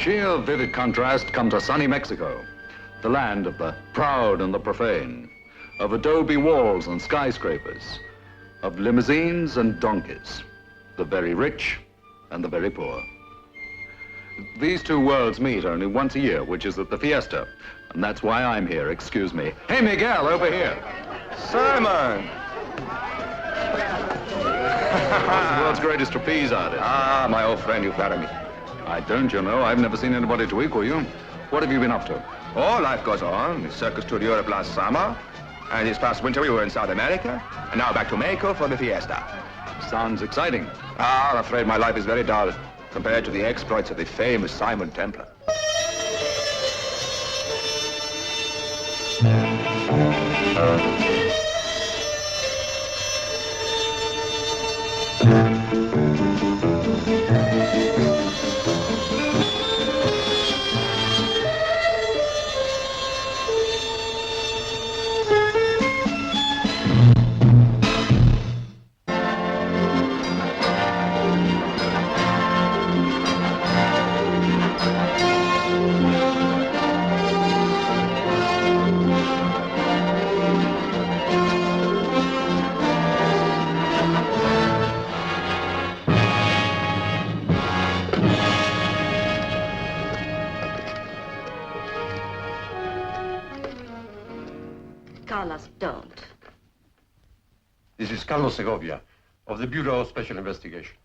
sheer vivid contrast comes a sunny Mexico, the land of the proud and the profane, of adobe walls and skyscrapers, of limousines and donkeys, the very rich and the very poor. These two worlds meet only once a year, which is at the fiesta, and that's why I'm here, excuse me. Hey, Miguel, over here. Simon! The world's greatest trapeze artist. Ah, my old friend, you flatter me. I don't, you know. I've never seen anybody to equal you. What have you been up to? Oh, life goes on. The circus toured Europe last summer, and this past winter we were in South America, and now back to Mexico for the fiesta. Sounds exciting. Ah, I'm afraid my life is very dull compared to the exploits of the famous Simon Templar. Carlos, don't. This is Carlos Segovia of the Bureau of Special Investigation.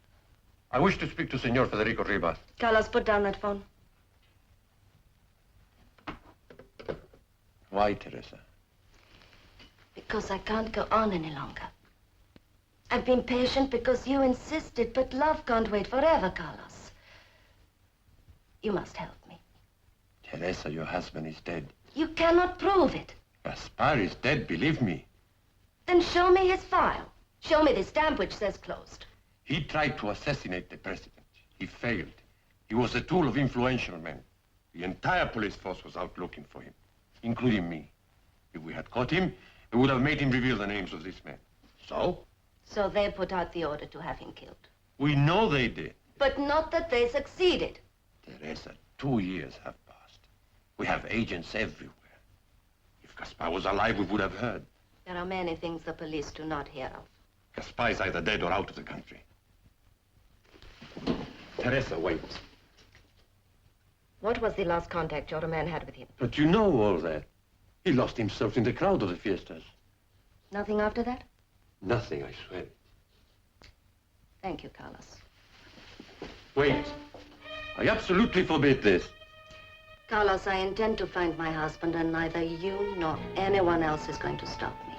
I wish to speak to Senor Federico Rivas. Carlos, put down that phone. Why, Teresa? Because I can't go on any longer. I've been patient because you insisted, but love can't wait forever, Carlos. You must help me. Teresa, your husband is dead. You cannot prove it. Gaspar is dead, believe me. Then show me his file. Show me the stamp which says closed. He tried to assassinate the president. He failed. He was a tool of influential men. The entire police force was out looking for him, including me. If we had caught him, we would have made him reveal the names of these men. So? So they put out the order to have him killed. We know they did. But not that they succeeded. Teresa, 2 years have passed. We have agents everywhere. If Gaspar was alive, we would have heard. There are many things the police do not hear of. Gaspar is either dead or out of the country. Teresa, wait. What was the last contact your man had with him? But you know all that. He lost himself in the crowd of the fiestas. Nothing after that? Nothing, I swear. Thank you, Carlos. Wait. I absolutely forbid this. Carlos, I intend to find my husband, and neither you nor anyone else is going to stop me.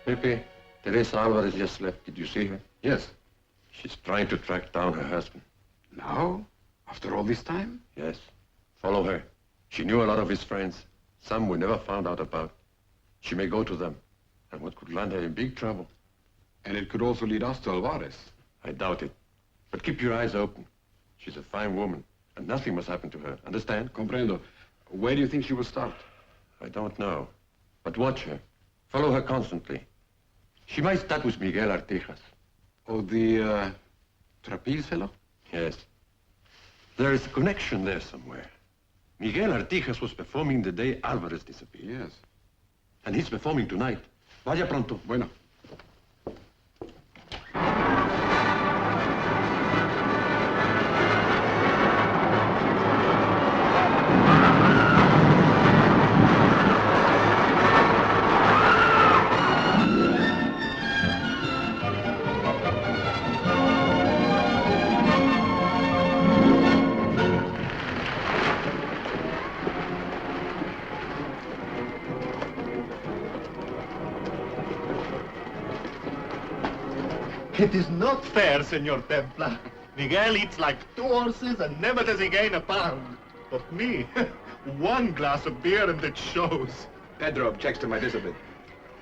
Pepe, Teresa Alvarez just left. Did you see her? Yes. She's trying to track down her husband. Now? After all this time? Yes. Follow her. She knew a lot of his friends. Some we never found out about. She may go to them. And what could land her in big trouble. And it could also lead us to Alvarez. I doubt it. But keep your eyes open. She's a fine woman. And nothing must happen to her. Understand? Comprendo. Where do you think she will start? I don't know. But watch her. Follow her constantly. She might start with Miguel Artijas. Oh, the, trapeze fellow? Yes. There is a connection there somewhere. Miguel Artijas was performing the day Alvarez disappeared. Yes. And he's performing tonight. Vaya pronto. Bueno. It is not fair, Senor Templar. Miguel eats like 2 horses and never does he gain a pound. But me, 1 glass of beer and it shows. Pedro objects to my discipline.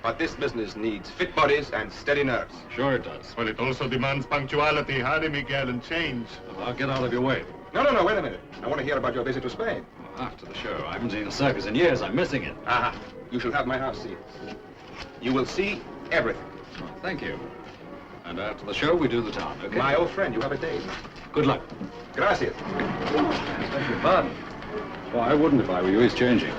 But this business needs fit bodies and steady nerves. Sure it does. Well, it also demands punctuality. Hurry, Miguel, and change. I'll get out of your way. No, wait a minute. I want to hear about your visit to Spain. After the show. I haven't seen a circus in years. I'm missing it. Aha. You shall have my house seat. You will see everything. Oh, thank you. And after the show, we do the town, okay? My old friend, you have a date. Good luck. Gracias. Beg your pardon. Well, I wouldn't if I were you. He's changing.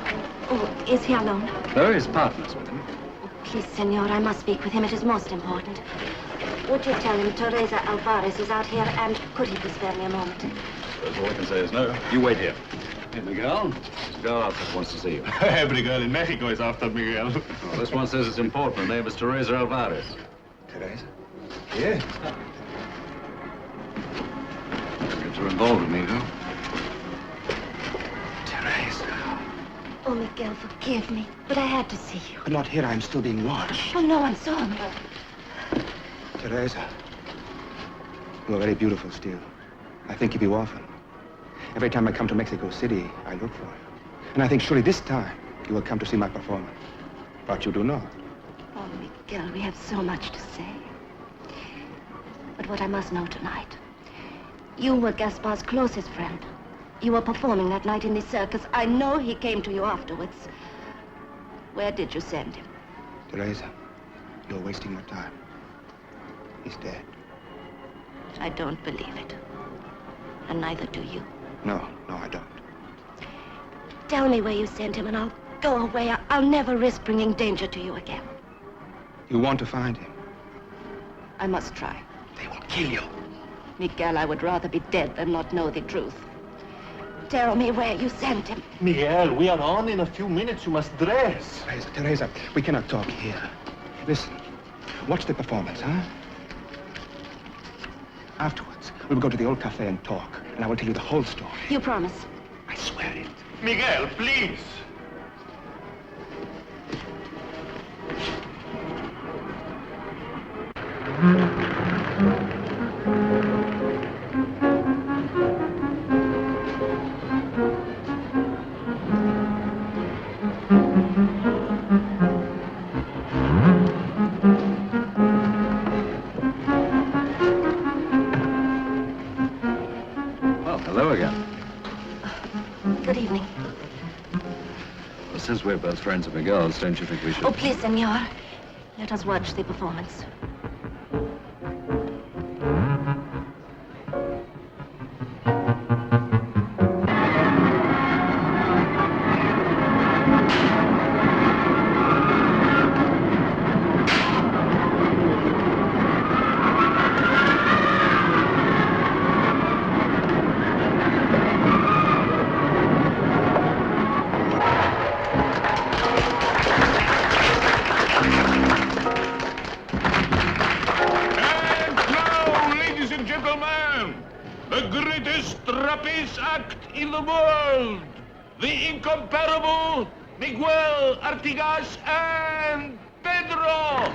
Oh, is he alone? There is partners with him. Oh, please, senor, I must speak with him. It is most important. Would you tell him Teresa Alvarez is out here, and could he please spare me a moment? That's all I can say is no. You wait here. Hey, Miguel. This girl outside wants to see you. Every girl in Mexico is after Miguel. Well, this one says it's important. Her name is Teresa Alvarez. Teresa? Yes. Get you involved with me, huh? Teresa. Oh, Miguel, forgive me, but I had to see you. But not here. I'm still being watched. Oh, no one saw me. Teresa, you are very beautiful still. I think of you often. Every time I come to Mexico City, I look for you. And I think surely this time you will come to see my performance. But you do not. Oh, Miguel, we have so much to say. But what I must know tonight, you were Gaspar's closest friend. You were performing that night in the circus. I know he came to you afterwards. Where did you send him? Teresa, you're wasting your time. He's dead. I don't believe it. And neither do you. No, I don't. Tell me where you sent him and I'll go away. I'll never risk bringing danger to you again. You want to find him? I must try. They will kill you. Miguel, I would rather be dead than not know the truth. Tell me where you sent him. Miguel, we are on in a few minutes. You must dress. Teresa, we cannot talk here. Listen, watch the performance, huh? Afterwards, we will go to the old cafe and talk, and I will tell you the whole story. You promise? I swear it. Miguel, please. Well, hello again. Good evening. Well, since we're both friends of Miguel's, don't you think we should... Oh, please, senor. Let us watch the performance. The greatest trapeze act in the world. The incomparable Miguel Artigas and Pedro.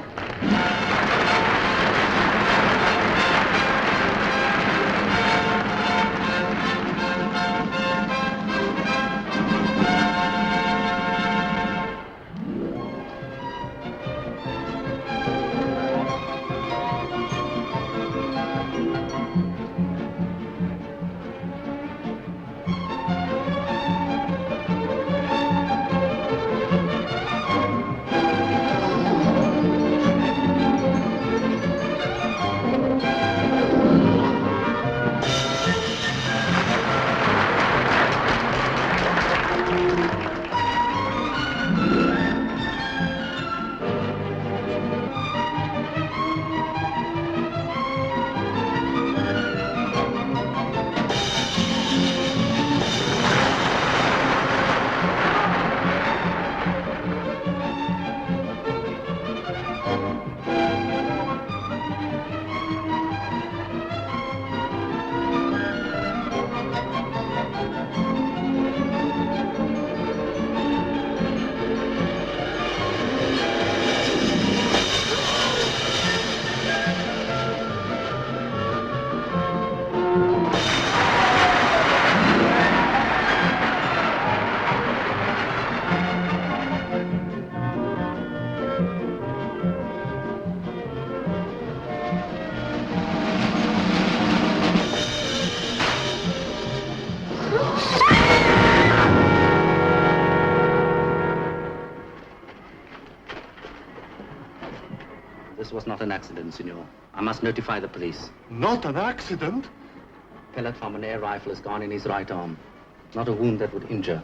This was not an accident, senor. I must notify the police. Not an accident? Pellet from an air rifle has gone in his right arm. Not a wound that would injure,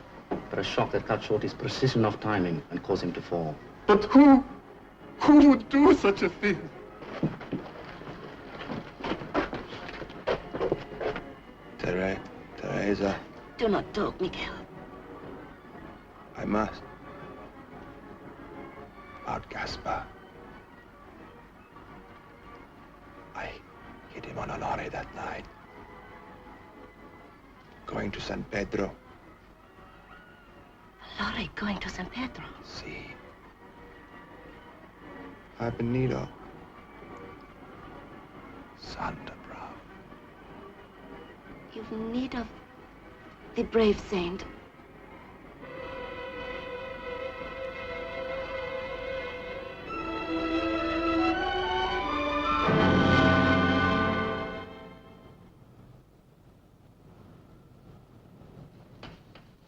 but a shock that cut short his precision of timing and caused him to fall. But who would do such a thing? Teresa, Do not talk, Miguel. I must. About Gaspar. I hit him on a lorry that night. Going to San Pedro. A lorry going to San Pedro? See. I've Benito. Santa Bravo. You've need of the brave saint.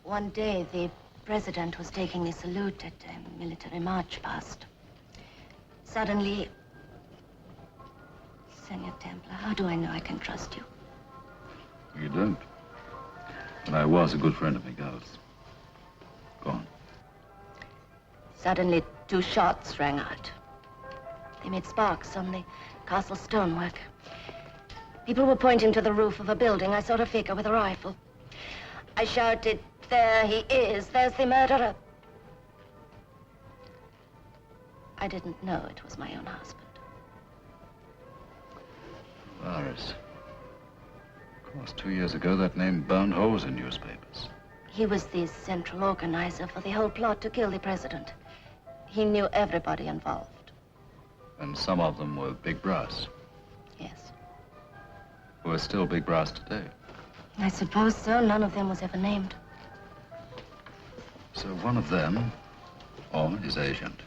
One day, the president was taking a salute at a military march past. Suddenly, Senor Templar, how do I know I can trust you? You don't. But I was a good friend of Miguel's. Go on. Suddenly, 2 shots rang out. They made sparks on the castle stonework. People were pointing to the roof of a building. I saw a figure with a rifle. I shouted, "There he is. There's the murderer." I didn't know it was my own husband. Varus. Of course, 2 years ago, that name burned holes in newspapers. He was the central organizer for the whole plot to kill the president. He knew everybody involved. And some of them were big brass. Yes. Who are still big brass today. I suppose so. None of them was ever named. So one of them, or his agent,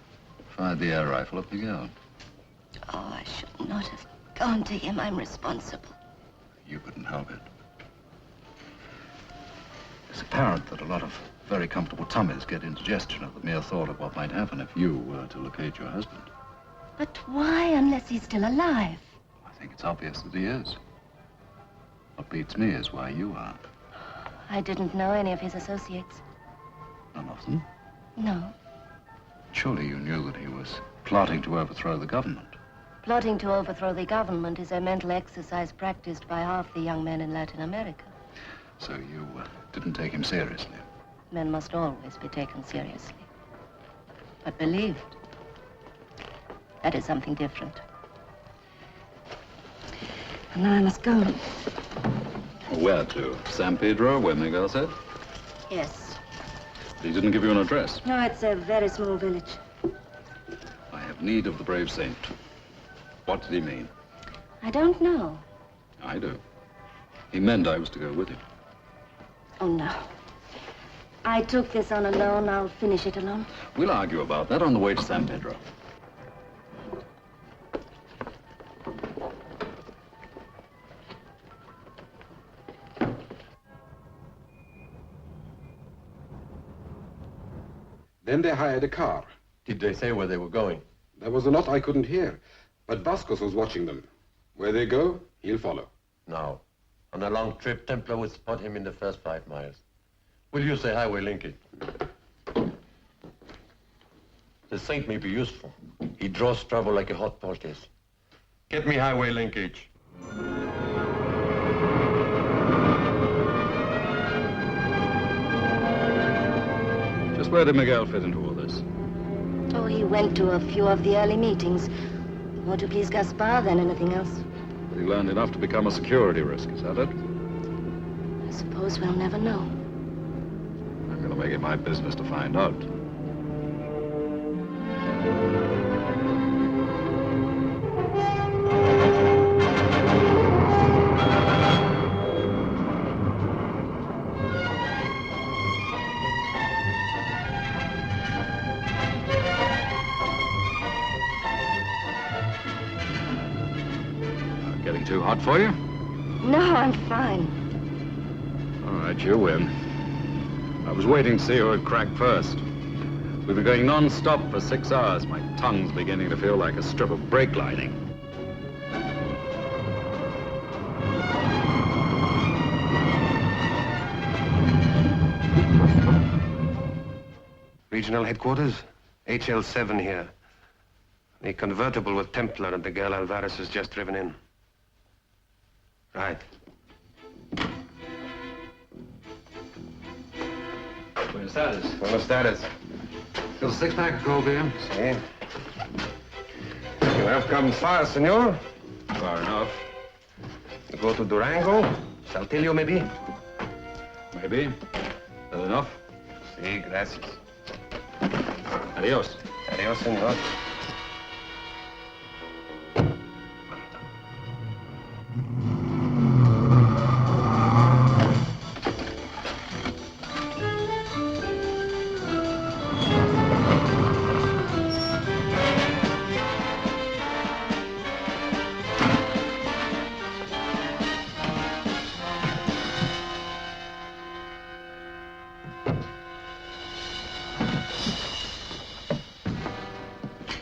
fired the air rifle at Miguel. Oh, I should not have gone to him. I'm responsible. You couldn't help it. It's apparent that a lot of very comfortable tummies get indigestion at the mere thought of what might happen if you were to locate your husband. But why, unless he's still alive? I think it's obvious that he is. What beats me is why you are. I didn't know any of his associates. None of them? No. Surely you knew that he was plotting to overthrow the government. Plotting to overthrow the government is a mental exercise practiced by half the young men in Latin America. So you didn't take him seriously. Men must always be taken seriously. But believed, that is something different. And now I must go. Where to? San Pedro, where Miguel said? Yes. He didn't give you an address. No, it's a very small village. I have need of the brave saint. What did he mean? I don't know. I do. He meant I was to go with him. Oh, no. I took this on a loan. I'll finish it alone. We'll argue about that on the way to San Pedro. Then they hired a car. Did they say where they were going? There was a lot I couldn't hear, but Vasquez was watching them. Where they go, he'll follow. Now, on a long trip, Templar would spot him in the first 5 miles. Will you say highway linkage? The saint may be useful. He draws trouble like a hot poultice. Get me highway linkage. Just where did Miguel fit into all this? Oh, he went to a few of the early meetings. More to please Gaspar than anything else. But he learned enough to become a security risk, is that it? I suppose we'll never know. I'm going to make it my business to find out. Getting too hot for you? No, I'm fine. All right, you win. I was waiting to see who had cracked first. We've been going non-stop for 6 hours. My tongue's beginning to feel like a strip of brake lining. Regional headquarters? HL7 here. The convertible with Templar and Miguel Alvarez has just driven in. Right. Buenos Aires. Buenos Aires. Got a six-pack of cold beer? See? You have come far, senor. Far enough. You go to Durango? Saltillo, maybe? Maybe. That enough? Sí, gracias. Adios. Adios, senor.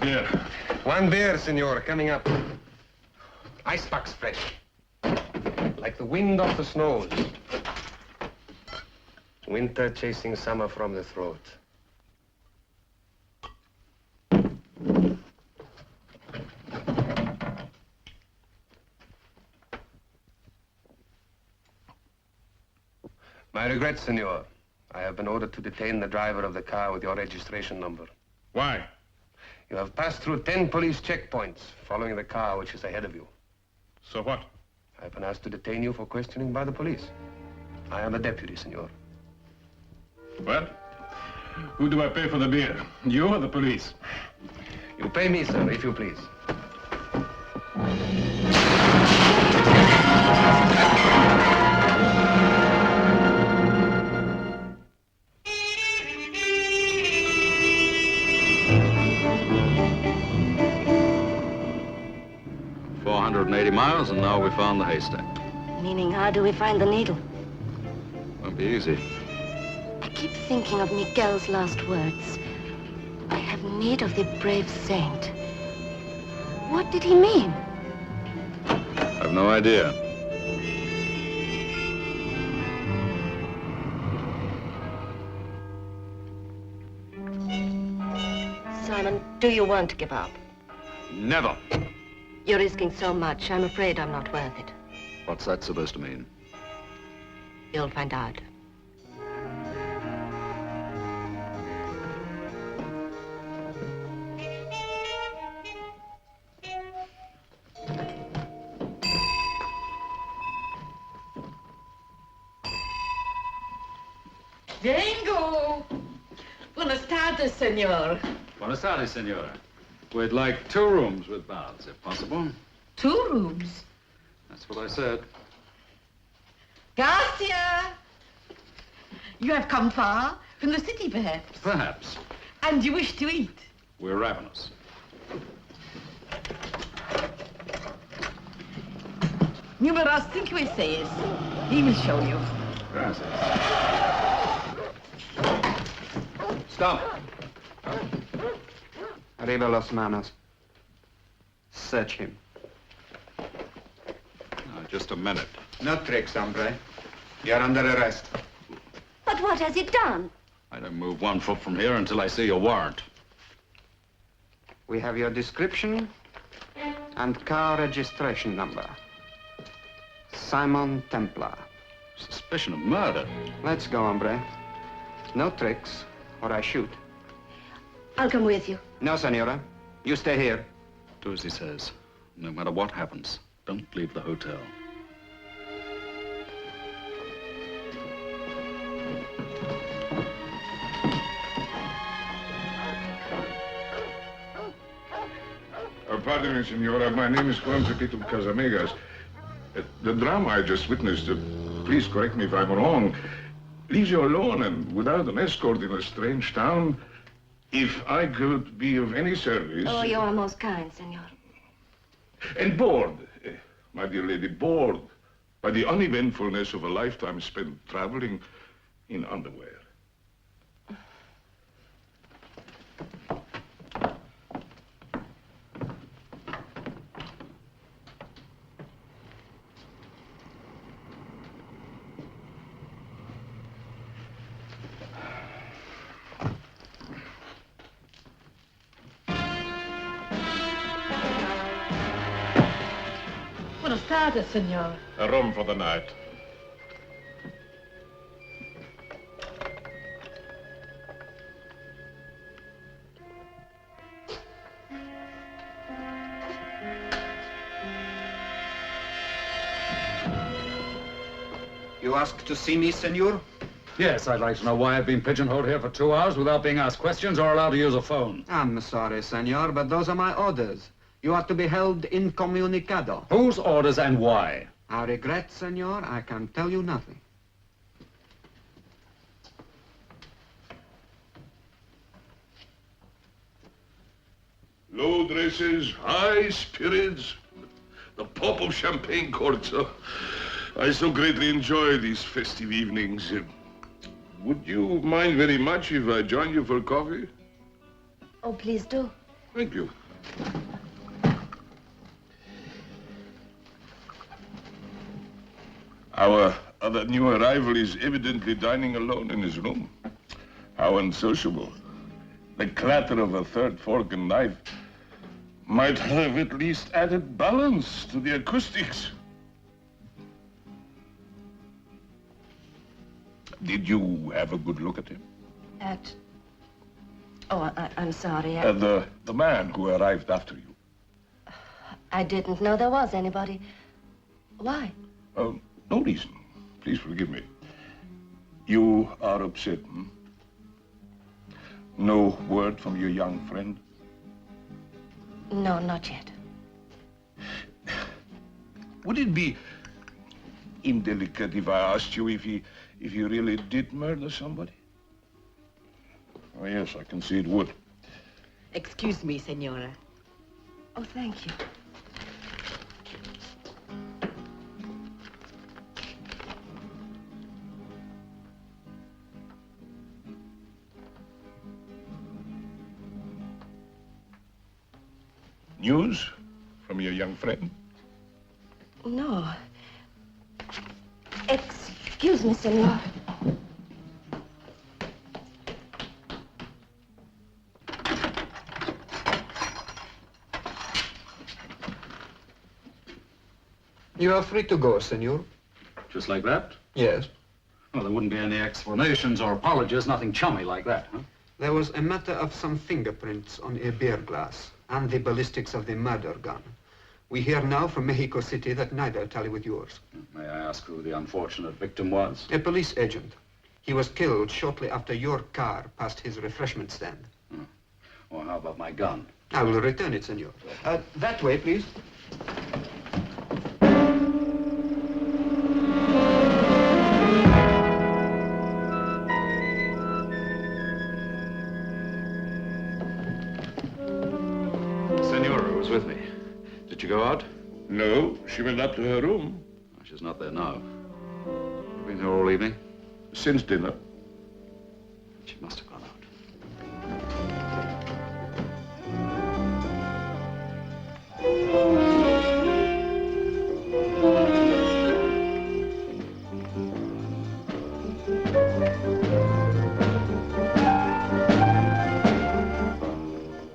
Beer. One beer, senor, coming up. Icebox fresh. Like the wind off the snows. Winter chasing summer from the throat. My regrets, senor. I have been ordered to detain the driver of the car with your registration number. Why? You have passed through 10 police checkpoints following the car which is ahead of you. So what? I've been asked to detain you for questioning by the police. I am a deputy, senor. Well, who do I pay for the beer? You or the police? You pay me, sir, if you please. 480 miles, and now we found the haystack. Meaning, how do we find the needle? Won't be easy. I keep thinking of Miguel's last words. I have need of the brave saint. What did he mean? I've no idea. Simon, do you want to give up? Never. You're risking so much. I'm afraid I'm not worth it. What's that supposed to mean? You'll find out. Vengo! Buenas tardes, senor. Buenas tardes, senora. We'd like 2 rooms with baths, if possible. 2 rooms. That's what I said. Garcia! You have come far? From the city, perhaps? Perhaps. And you wish to eat? We're ravenous. Numerous 5-6. He will show you. Gracias. Stop. Arriba las manos. Search him. Now, just a minute. No tricks, hombre. You're under arrest. But what has he done? I don't move 1 foot from here until I see your warrant. We have your description and car registration number. Simon Templar. Suspicion of murder. Let's go, hombre. No tricks, or I shoot. I'll come with you. No, senora. You stay here. Do as he says. No matter what happens, don't leave the hotel. Pardon me, senora. My name is Juan Pepito Casamegas. The drama I just witnessed, please correct me if I'm wrong, leaves you alone and without an escort in a strange town. If I could be of any service... Oh, you are most kind, senor. And bored, my dear lady, bored by the uneventfulness of a lifetime spent traveling in underwear. tarde, senor. A room for the night. You asked to see me, senor? Yes, I'd like to know why I've been pigeonholed here for 2 hours without being asked questions or allowed to use a phone. I'm sorry, senor, but those are my orders. You are to be held incommunicado. Whose orders and why? I regret, senor, I can tell you nothing. Low dresses, high spirits, the pop of champagne corks. Oh, I so greatly enjoy these festive evenings. Would you mind very much if I joined you for coffee? Oh, please do. Thank you. Our other new arrival is evidently dining alone in his room. How unsociable. The clatter of a third fork and knife might have at least added balance to the acoustics. Did you have a good look at him? At... Oh, I'm sorry. The man who arrived after you. I didn't know there was anybody. Why? No reason. Please forgive me. You are upset, hmm? No word from your young friend? No, not yet. Would it be indelicate if I asked you if he really did murder somebody? Oh, yes, I can see it would. Excuse me, senora. Oh, thank you. News from your young friend? No. Excuse me, senor. You are free to go, senor. Just like that? Yes. Well, there wouldn't be any explanations or apologies, nothing chummy like that, huh? There was a matter of some fingerprints on a beer glass and the ballistics of the murder gun. We hear now from Mexico City that neither tally with yours. May I ask who the unfortunate victim was? A police agent. He was killed shortly after your car passed his refreshment stand. Or how about my gun? I will return it, senor. That way, please. Senora was with me. Did you go out? No, she went up to her room. Oh, she's not there now. You've been here all evening? Since dinner. She must have gone out.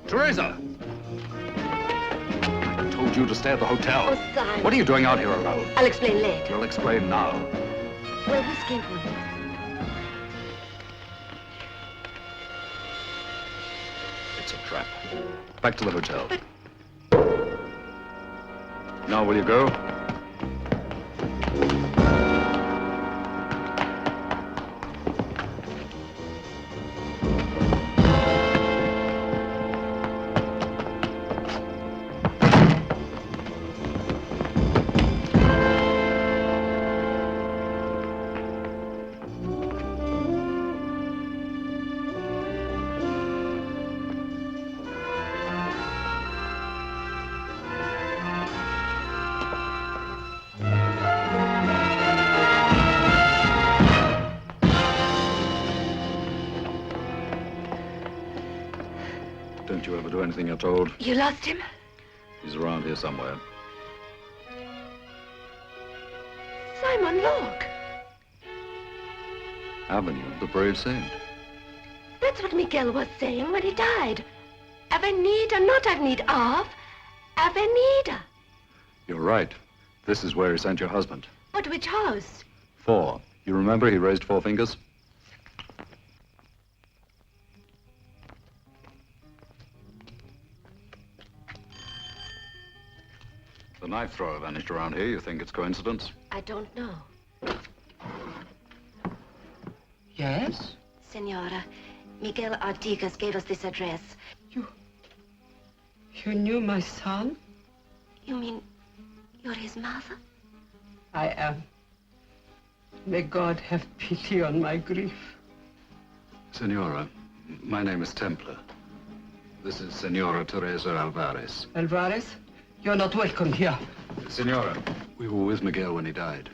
Teresa! I told you to stay at the hotel. Oh, Simon. What are you doing out here alone? I'll explain later. You'll explain now. Well, whiskey would you? It's a trap. Back to the hotel. Now, will you go? Don't you ever do anything you're told? You lost him? He's around here somewhere. Simon, look. Avenue of the Brave Saint. That's what Miguel was saying when he died. Avenida, not Avenida of. Avenida. You're right. This is where he sent your husband. But which house? 4. You remember he raised 4 fingers? The knife thrower vanished around here. You think it's coincidence? I don't know. Yes? Senora, Miguel Artigas gave us this address. You knew my son? You mean you're his mother? I am. May God have pity on my grief. Senora, my name is Templar. This is Senora Teresa Alvarez. Alvarez, you're not welcome here. Senora, we were with Miguel when he died.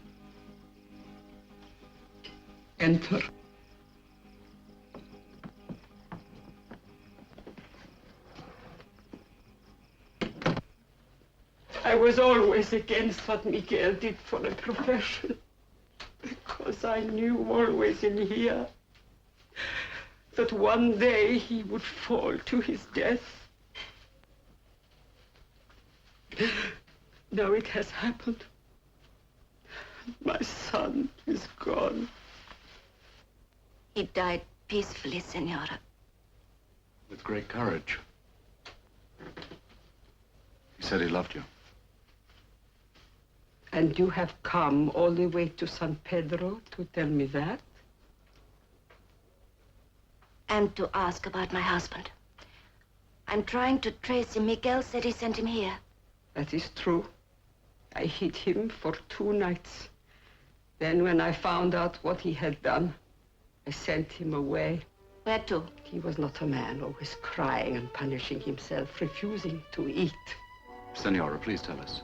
Enter. I was always against what Miguel did for a profession, because I knew always in here that one day he would fall to his death. Now it has happened. My son is gone. He died peacefully, Senora. With great courage. He said he loved you. And you have come all the way to San Pedro to tell me that? And to ask about my husband. I'm trying to trace him. Miguel said he sent him here. That is true. I hid him for 2 nights. Then when I found out what he had done, I sent him away. Where to? He was not a man, always crying and punishing himself, refusing to eat. Senora, please tell us.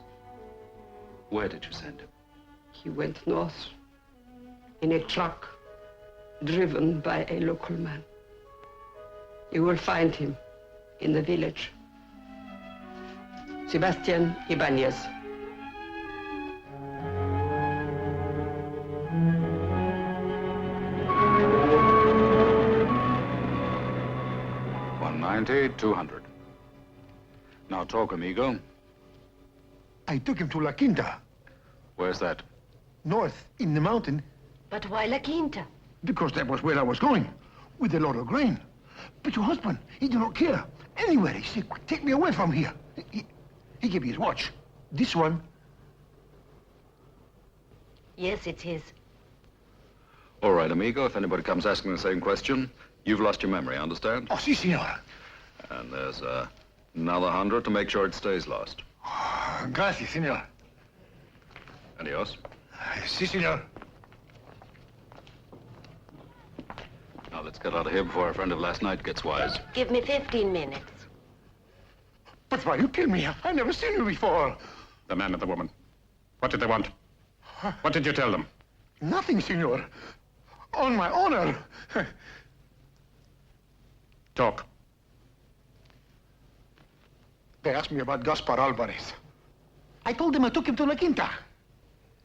Where did you send him? He went north in a truck driven by a local man. You will find him in the village. Sebastian Ibanez. $190, $200. Now talk, amigo. I took him to La Quinta, Where's that? north in the mountain, But why La Quinta? because that was where I was going, with a lot of grain. But your husband, he did not care. Anywhere, he said, take me away from here. He gave me his watch. This one. Yes, it's his. All right, amigo, if anybody comes asking the same question, you've lost your memory, understand? Oh, si, senora. And there's another 100 to make sure it stays lost. Gracias, senor. Adios. Si, senor. Now let's get out of here before our friend of last night gets wise. Give me 15 minutes. But why you kill me? I never seen you before. The man and the woman. What did they want? What did you tell them? Nothing, senor. On my honor. Talk. They asked me about Gaspar Alvarez. I told them I took him to La Quinta.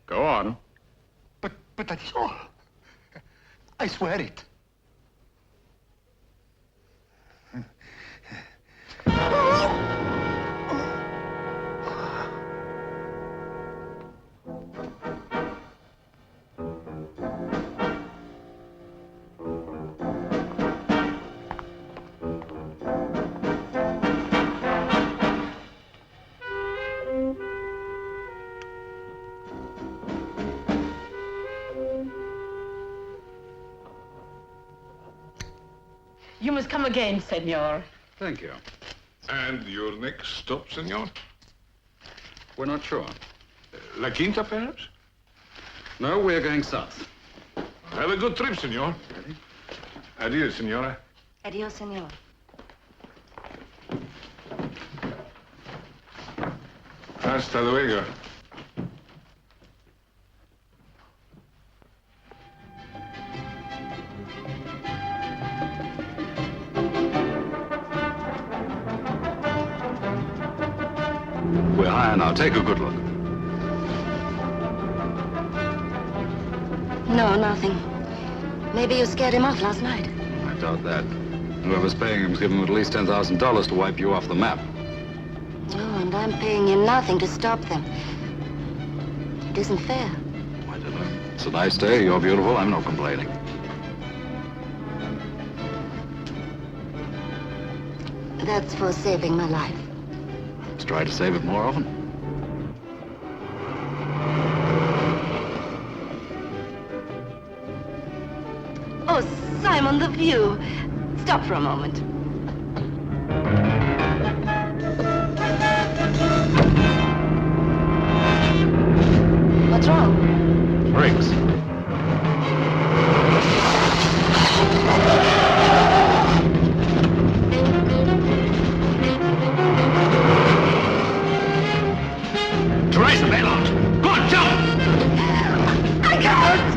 Go on. But that is all. I swear it. You must come again, senor. Thank you. And your next stop, senor? We're not sure. La Quinta, perhaps? No, we're going south. Have a good trip, senor. Ready? Adieu, senora. Adios, senor. Hasta luego. We're higher now. Take a good look. No, nothing. Maybe you scared him off last night. I doubt that. Whoever's paying him's given him at least $10,000 to wipe you off the map. Oh, and I'm paying you nothing to stop them. It isn't fair. My dear, it's a nice day. You're beautiful. I'm not complaining. That's for saving my life. Let's try to save it more often. Oh, Simon, the view. Stop for a moment. What's wrong? Brakes. Teresa, bail out! Go on, jump! I can't!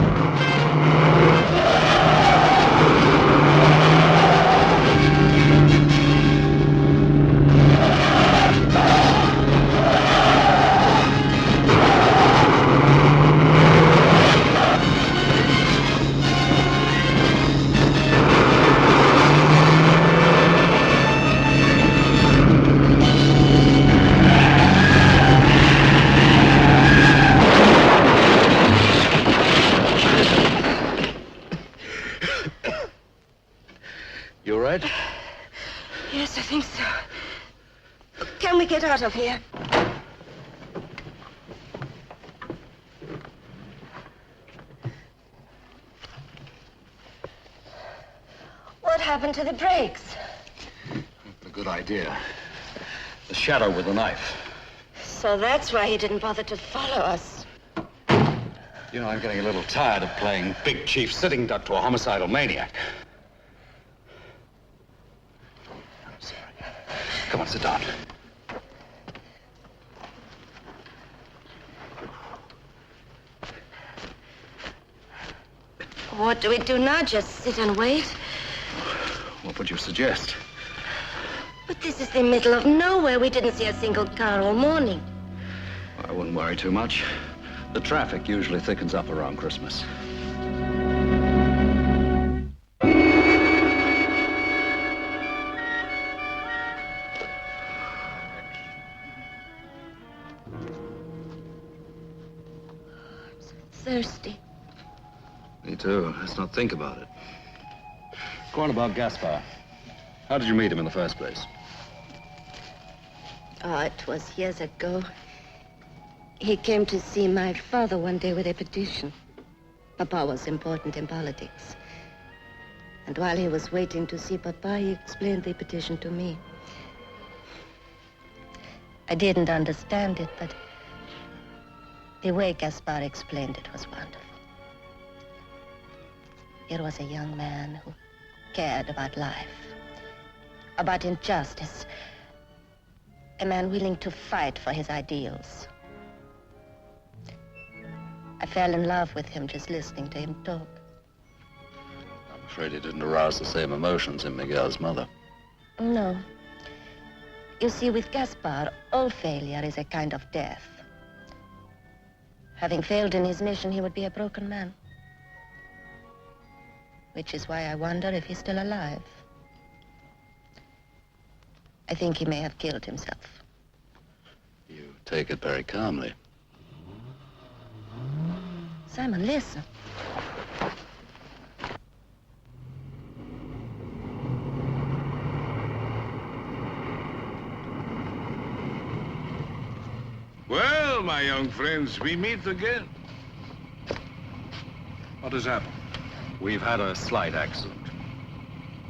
You all right? Yes, I think so. Can we get out of here? What happened to the brakes? A good idea. The shadow with the knife. So that's why he didn't bother to follow us. You know, I'm getting a little tired of playing big chief sitting duck to a homicidal maniac. I'm sorry. Come on, sit down. What do we do now? Just sit and wait? What would you suggest? But this is the middle of nowhere. We didn't see a single car all morning. I wouldn't worry too much. The traffic usually thickens up around Christmas. Thirsty. Me too. Let's not think about it. Go on about Gaspar. How did you meet him in the first place? Oh, it was years ago. He came to see my father one day with a petition. Papa was important in politics. And while he was waiting to see Papa, he explained the petition to me. I didn't understand it, but the way Gaspar explained it was wonderful. Here was a young man who cared about life, about injustice, a man willing to fight for his ideals. I fell in love with him just listening to him talk. I'm afraid he didn't arouse the same emotions in Miguel's mother. No. You see, with Gaspar, all failure is a kind of death. Having failed in his mission, he would be a broken man. Which is why I wonder if he's still alive. I think he may have killed himself. You take it very calmly. Simon, listen. Well, my young friends, we meet again. What has happened? We've had a slight accident.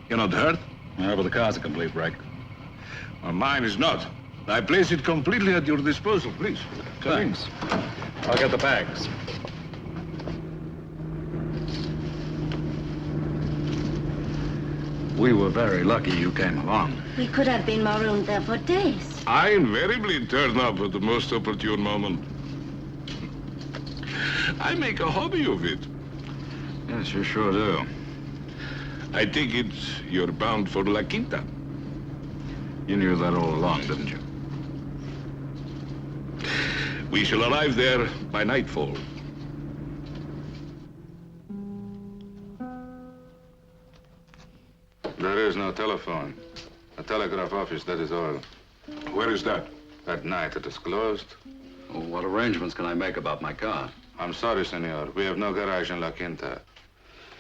You're not hurt? No, but the car's a complete wreck. Well, mine is not. I place it completely at your disposal, please. Come in. Thanks. I'll get the bags. We were very lucky you came along. We could have been marooned there for days. I invariably turn up at the most opportune moment. I make a hobby of it. Yes, you sure do. I take it you're bound for La Quinta. You knew that all along, didn't you? We shall arrive there by nightfall. There is no telephone. A telegraph office, that is all. Where is that? At night it is closed. Well, what arrangements can I make about my car? I'm sorry, senor. We have no garage in La Quinta.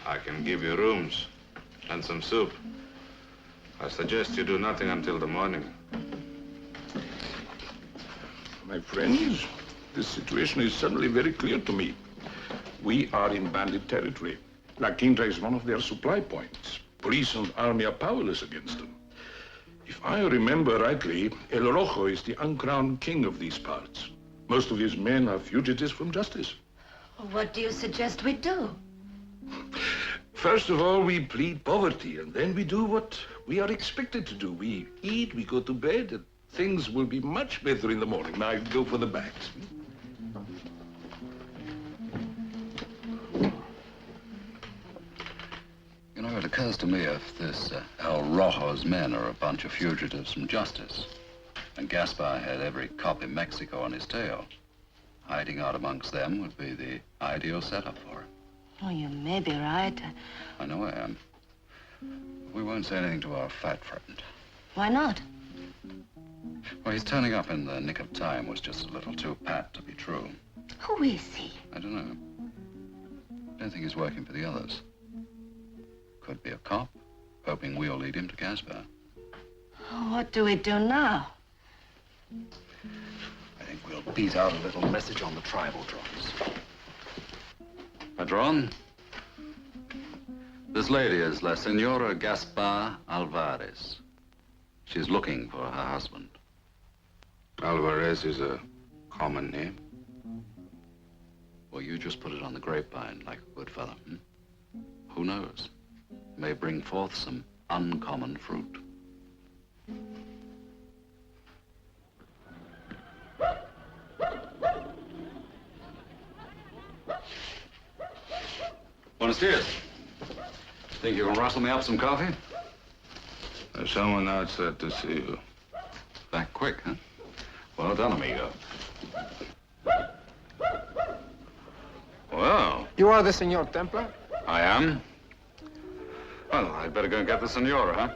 I can give you rooms and some soup. I suggest you do nothing until the morning. My friends, this situation is suddenly very clear to me. We are in bandit territory. La Quinta is one of their supply points. Police and army are powerless against them. If I remember rightly, El Rojo is the uncrowned king of these parts. Most of his men are fugitives from justice. What do you suggest we do? First of all, we plead poverty, and then we do what we are expected to do. We eat, we go to bed, and things will be much better in the morning. Now, go for the bags. You know, it occurs to me if this El Rojo's men are a bunch of fugitives from justice, and Gaspar had every cop in Mexico on his tail, hiding out amongst them would be the ideal setup for him. Oh, you may be right. I know I am. We won't say anything to our fat friend. Why not? Well, his turning up in the nick of time was just a little too pat to be true. Who is he? I don't know. I don't think he's working for the others. Could be a cop, hoping we'll lead him to Gaspar. What do we do now? I think we'll beat out a little message on the tribal drums. Padron, this lady is La Senora Gaspar Alvarez. She's looking for her husband. Alvarez is a common name. Well, you just put it on the grapevine like a good fellow. Who knows? May bring forth some uncommon fruit. Buenos dias. Think you can rustle me up some coffee? There's someone outside to see you. Back quick, huh? Well done, amigo. Well, You are the Senor Templar? I am. Well, I'd better go and get the senora, huh?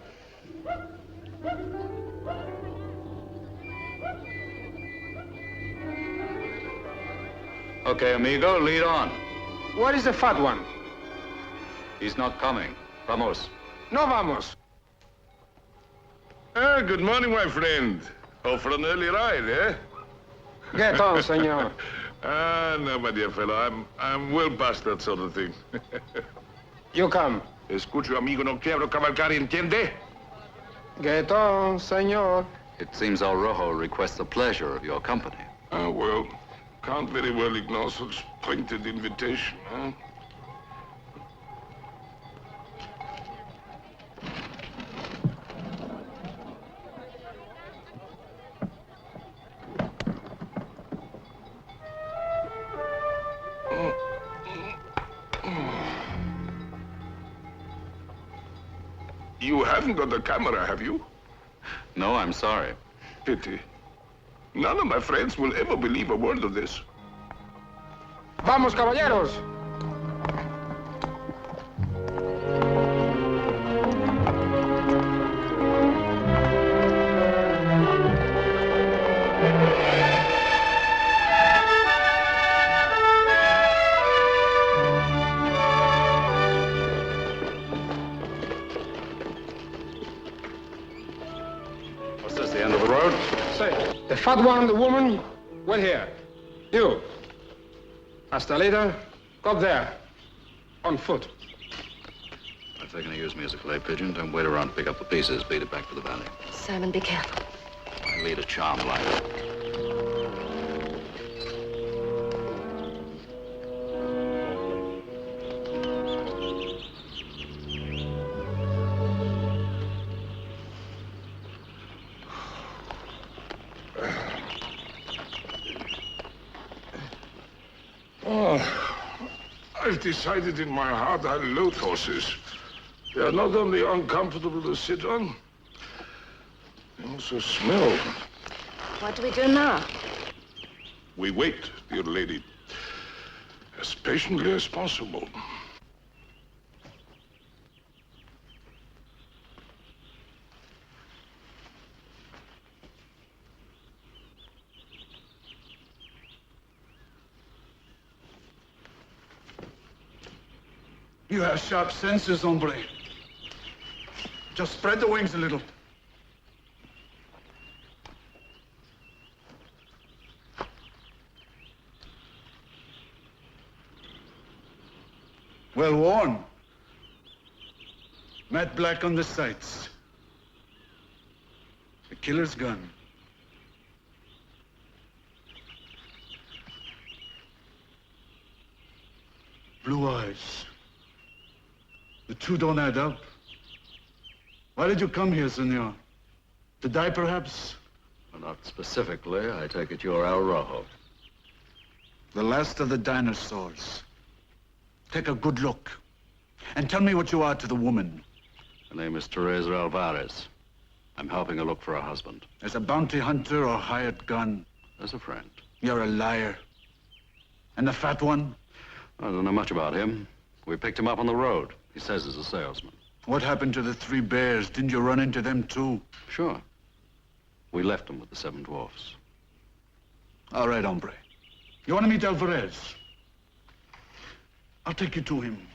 Okay, amigo, lead on. Where is the fat one? He's not coming. Vamos. No vamos. Ah, good morning, my friend. Oh, for an early ride, eh? Get on, senor. No, my dear fellow, I'm well past that sort of thing. You come. Escucho, amigo, no quiero cavalcar, ¿entiende? Get on, senor. It seems El Rojo requests the pleasure of your company. Ah, well, can't very well ignore such pointed invitation, huh? You haven't got the camera, have you? No, I'm sorry. Pity. None of my friends will ever believe a word of this. Vamos, caballeros. What's this, the end of the road? Say, the fat one and the woman, wait here. You. Hasta later. Go there. On foot. If they're going to use me as a clay pigeon, don't wait around to pick up the pieces. Beat it back to the valley. Simon, be careful. I lead a charmed life. I've decided in my heart I loathe horses. They are not only uncomfortable to sit on, they also smell. What do we do now? We wait, dear lady, as patiently as possible. You have sharp senses, hombre. Just spread the wings a little. Well worn. Matte black on the sights. The killer's gun. Blue eyes. The two don't add up. Why did you come here, senor? To die, perhaps? Well, not specifically. I take it you're El Rojo. The last of the dinosaurs. Take a good look. And tell me what you are to the woman. Her name is Teresa Alvarez. I'm helping her look for her husband. As a bounty hunter or hired gun? As a friend. You're a liar. And the fat one? I don't know much about him. We picked him up on the road. He says he's a salesman. What happened to the three bears? Didn't you run into them too? Sure. We left them with the 7 dwarfs. All right, hombre. You want to meet Alvarez? I'll take you to him.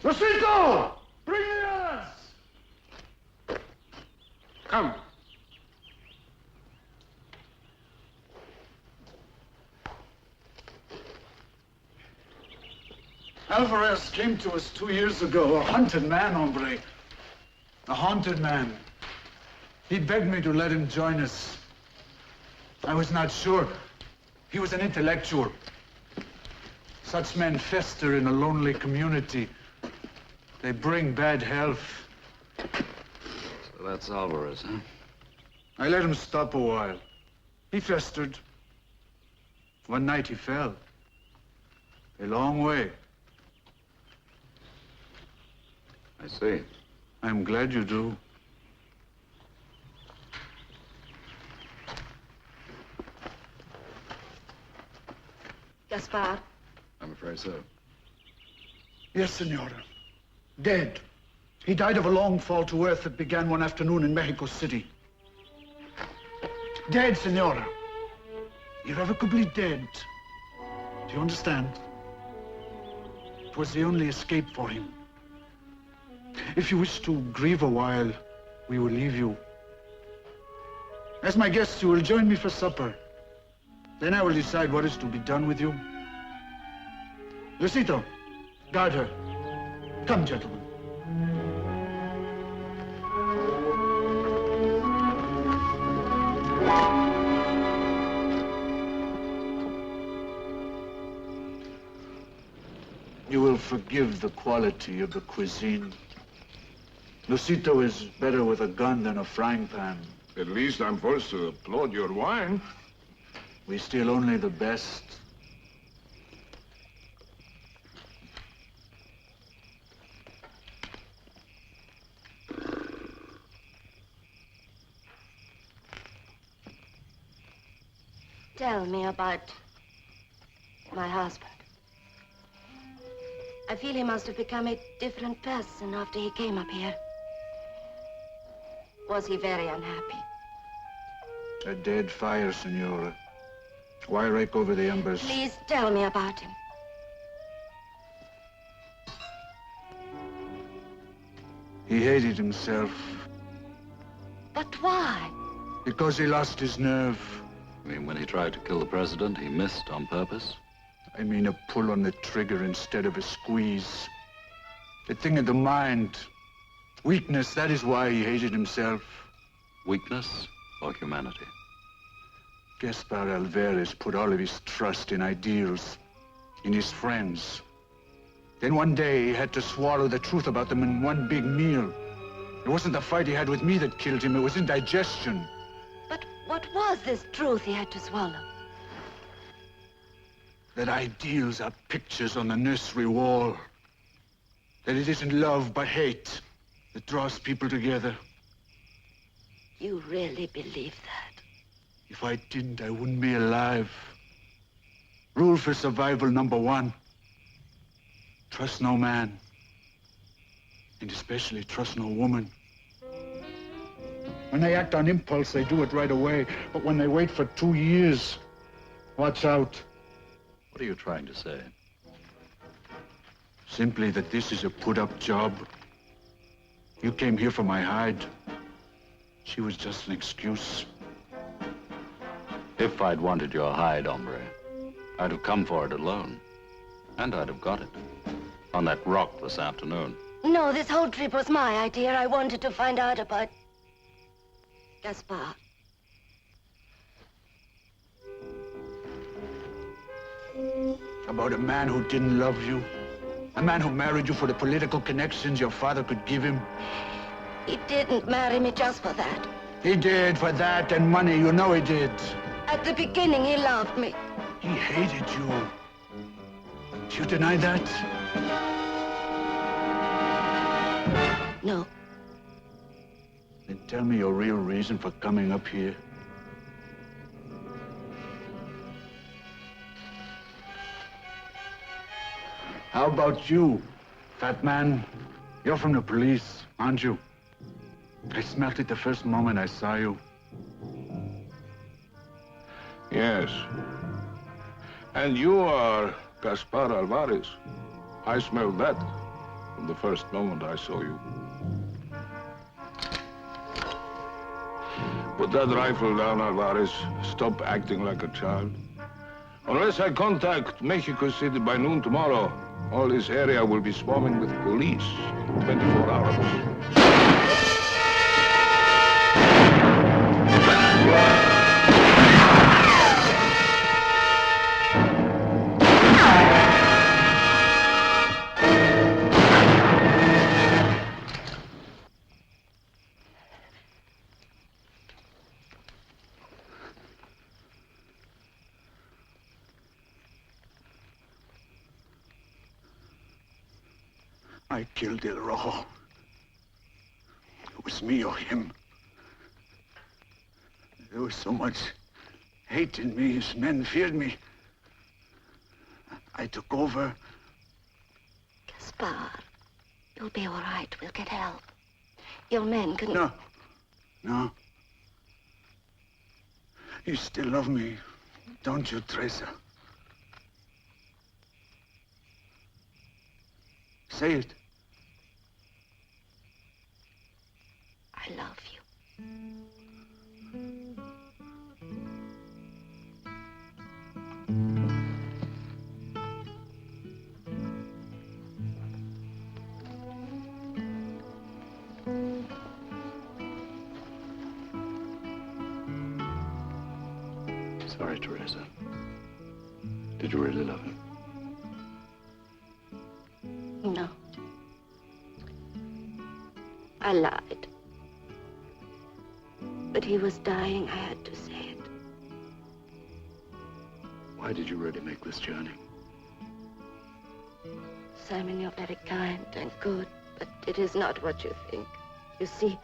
Rosito! Bring the others! Come. Alvarez came to us 2 years ago, a hunted man, hombre. A haunted man. He begged me to let him join us. I was not sure. He was an intellectual. Such men fester in a lonely community. They bring bad health. So that's Alvarez, huh? I let him stop a while. He festered. One night he fell. A long way. I see. I'm glad you do. Gaspar? I'm afraid so. Yes, senora. Dead. He died of a long fall to earth that began one afternoon in Mexico City. Dead, senora. Irrevocably dead. Do you understand? It was the only escape for him. If you wish to grieve a while, we will leave you. As my guests, you will join me for supper. Then I will decide what is to be done with you. Lucito, guard her. Come, gentlemen. You will forgive the quality of the cuisine. Lucito is better with a gun than a frying pan. At least I'm forced to applaud your wine. We steal only the best. Tell me about my husband. I feel he must have become a different person after he came up here. Was he very unhappy? A dead fire, senora. Why rake over the embers? Please tell me about him. He hated himself. But why? Because he lost his nerve. I mean, when he tried to kill the president, he missed on purpose? I mean a pull on the trigger instead of a squeeze. A thing of the mind. Weakness, that is why he hated himself. Weakness or humanity? Gaspar Alvarez put all of his trust in ideals, in his friends. Then one day he had to swallow the truth about them in one big meal. It wasn't the fight he had with me that killed him, it was indigestion. But what was this truth he had to swallow? That ideals are pictures on the nursery wall. That it isn't love, but hate that draws people together. You really believe that? If I didn't, I wouldn't be alive. Rule for survival #1. Trust no man. And especially trust no woman. When they act on impulse, they do it right away. But when they wait for 2 years, Watch out. What are you trying to say? Simply that this is a put-up job. You came here for my hide. She was just an excuse. If I'd wanted your hide, hombre, I'd have come for it alone. And I'd have got it. On that rock this afternoon. No, this whole trip was my idea. I wanted to find out about Gaspar. About a man who didn't love you. A man who married you for the political connections your father could give him. He didn't marry me just for that. He did, for that and money. You know he did. At the beginning, he loved me. He hated you. Do you deny that? No. Then tell me your real reason for coming up here. How about you, fat man? You're from the police, aren't you? I smelt it the first moment I saw you. Yes. And you are Gaspar Alvarez. I smelled that from the first moment I saw you. Put that rifle down, Alvarez. Stop acting like a child. Unless I contact Mexico City by noon tomorrow, all this area will be swarming with police in 24 hours. I killed El Rojo. It was me or him. There was so much hate in me. His men feared me. I took over. Gaspar, you'll be all right. We'll get help. Your men can... No. No. You still love me, don't you, Teresa? Say it. I love you. Sorry, Teresa. Did you really love him? No. I lied. But he was dying. I had to say it. Why did you really make this journey? Simon, you're very kind and good, but it is not what you think. You see,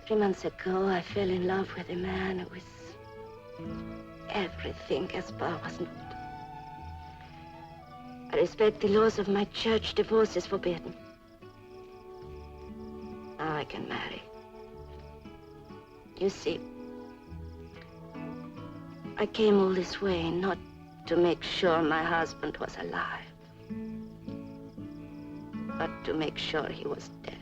3 months ago, I fell in love with a man who was everything Gaspar was not. I respect the laws of my church. Divorce is forbidden. Now I can marry. You see, I came all this way not to make sure my husband was alive, but to make sure he was dead.